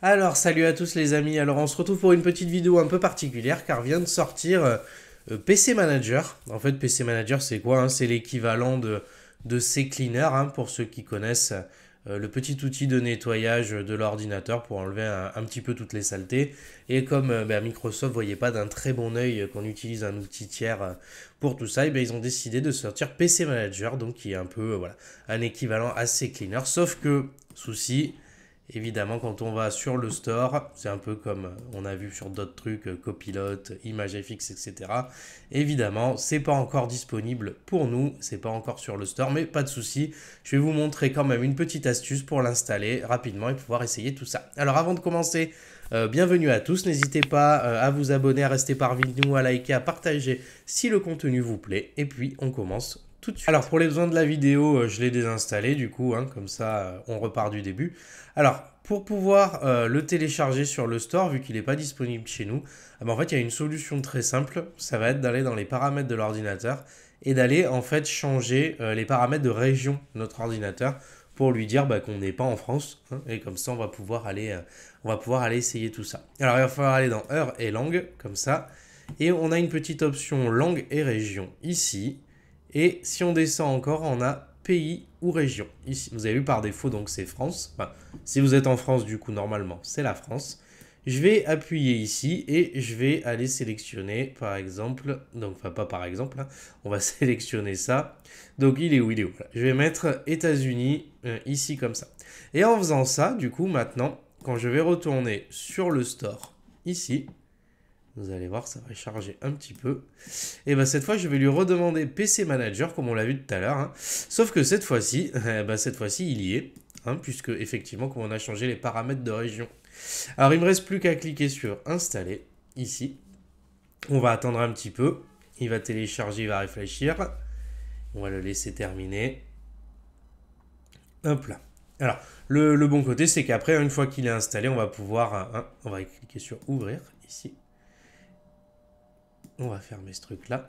Alors, salut à tous les amis. Alors, on se retrouve pour une petite vidéo un peu particulière car vient de sortir PC Manager. En fait, PC Manager, c'est quoi, hein? C'est l'équivalent de CCleaner, hein, pour ceux qui connaissent le petit outil de nettoyage de l'ordinateur pour enlever un petit peu toutes les saletés. Et comme Microsoft ne voyait pas d'un très bon œil qu'on utilise un outil tiers pour tout ça, et ils ont décidé de sortir PC Manager, donc qui est un peu voilà, un équivalent à CCleaner. Sauf que, souci. Évidemment, quand on va sur le store, c'est un peu comme on a vu sur d'autres trucs, Copilot, ImageFX, etc. Évidemment, c'est pas encore disponible pour nous, c'est pas encore sur le store, mais pas de souci. Je vais vous montrer quand même une petite astuce pour l'installer rapidement et pouvoir essayer tout ça. Alors, avant de commencer, bienvenue à tous. N'hésitez pas à vous abonner, à rester parmi nous, à liker, à partager si le contenu vous plaît. Et puis, on commence tout de suite. Alors, pour les besoins de la vidéo, je l'ai désinstallé du coup, hein, comme ça, on repart du début. Alors, pour pouvoir le télécharger sur le store, vu qu'il n'est pas disponible chez nous, en fait, il y a une solution très simple. Ça va être d'aller dans les paramètres de l'ordinateur et d'aller en fait changer les paramètres de région de notre ordinateur pour lui dire qu'on n'est pas en France. Hein, et comme ça, on va pouvoir aller essayer tout ça. Alors, il va falloir aller dans Heure et Langue, comme ça. Et on a une petite option Langue et Région ici. Et si on descend encore, on a pays ou région. Ici, vous avez vu par défaut, donc c'est France. Enfin, si vous êtes en France, du coup, normalement, c'est la France. Je vais appuyer ici et je vais aller sélectionner, par exemple, donc, enfin, pas par exemple, hein, on va sélectionner ça. Donc, il est où? Il est où? Voilà. Je vais mettre États-Unis ici, comme ça. Et en faisant ça, du coup, maintenant, quand je vais retourner sur le store, ici, vous allez voir, ça va charger un petit peu. Et cette fois, je vais lui redemander PC Manager, comme on l'a vu tout à l'heure. Hein. Sauf que cette fois-ci, il y est. Hein, puisque, effectivement, comme on a changé les paramètres de région. Alors, il ne me reste plus qu'à cliquer sur Installer, ici. On va attendre un petit peu. Il va télécharger, il va réfléchir. On va le laisser terminer. Hop là. Alors, le bon côté, c'est qu'après, une fois qu'il est installé, on va pouvoir... on va cliquer sur Ouvrir, ici. On va fermer ce truc-là.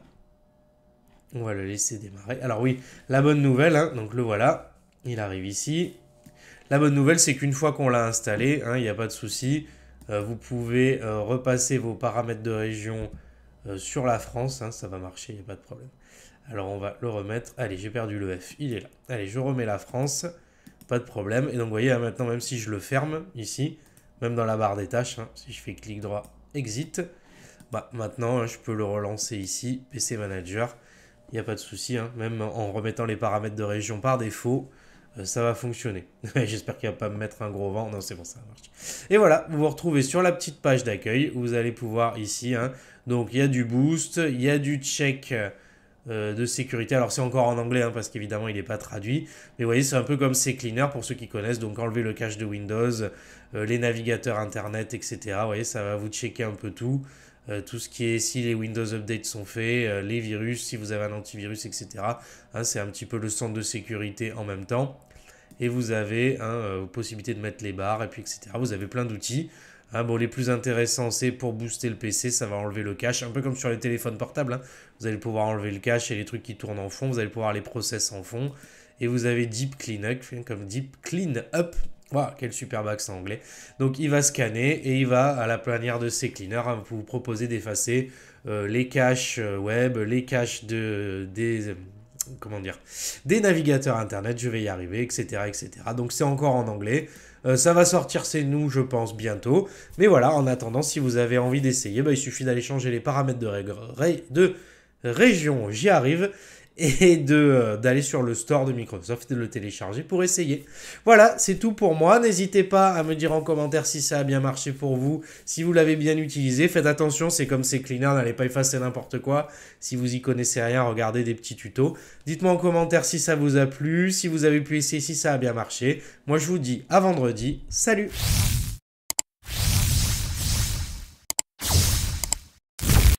On va le laisser démarrer. Alors oui, la bonne nouvelle, hein, donc le voilà, il arrive ici. La bonne nouvelle, c'est qu'une fois qu'on l'a installé, il n'y a pas de souci. Vous pouvez repasser vos paramètres de région sur la France. Hein, ça va marcher, il n'y a pas de problème. Alors on va le remettre. Allez, j'ai perdu le F, il est là. Allez, je remets la France. Pas de problème. Et donc vous voyez, là, maintenant, même si je le ferme ici, même dans la barre des tâches, hein, si je fais clic droit, exit... maintenant, je peux le relancer ici, PC Manager. Il n'y a pas de souci, hein. Même en remettant les paramètres de région par défaut, ça va fonctionner. J'espère qu'il ne va pas me mettre un gros vent. Non, c'est bon, ça marche. Et voilà, vous vous retrouvez sur la petite page d'accueil. Vous allez pouvoir ici, hein, donc il y a du boost, il y a du check de sécurité. Alors c'est encore en anglais, hein, parce qu'évidemment il n'est pas traduit. Mais vous voyez, c'est un peu comme CCleaner pour ceux qui connaissent. Donc enlever le cache de Windows, les navigateurs Internet, etc. Vous voyez, ça va vous checker un peu tout. Tout ce qui est si les Windows Updates sont faits, les virus, si vous avez un antivirus, etc. Hein, c'est un petit peu le centre de sécurité en même temps. Et vous avez possibilité de mettre les barres, et puis etc. Vous avez plein d'outils. Hein, bon, les plus intéressants, c'est pour booster le PC, ça va enlever le cache, un peu comme sur les téléphones portables. Hein. Vous allez pouvoir enlever le cache et les trucs qui tournent en fond. Vous allez pouvoir les process en fond. Et vous avez Deep Cleanup, comme Deep Clean Up. Wow, quel superbe accent anglais. Donc il va scanner et il va, à la manière de CCleaner, vous proposer d'effacer les caches web, les caches des navigateurs internet, je vais y arriver, etc. etc. Donc c'est encore en anglais. Ça va sortir, c'est nous, je pense, bientôt. Mais voilà, en attendant, si vous avez envie d'essayer, il suffit d'aller changer les paramètres de région, j'y arrive, et d'aller sur le store de Microsoft et de le télécharger pour essayer. Voilà, c'est tout pour moi. N'hésitez pas à me dire en commentaire si ça a bien marché pour vous, si vous l'avez bien utilisé. Faites attention, c'est comme CCleaner, n'allez pas effacer n'importe quoi. Si vous y connaissez rien, regardez des petits tutos. Dites-moi en commentaire si ça vous a plu, si vous avez pu essayer, si ça a bien marché. Moi, je vous dis à vendredi. Salut!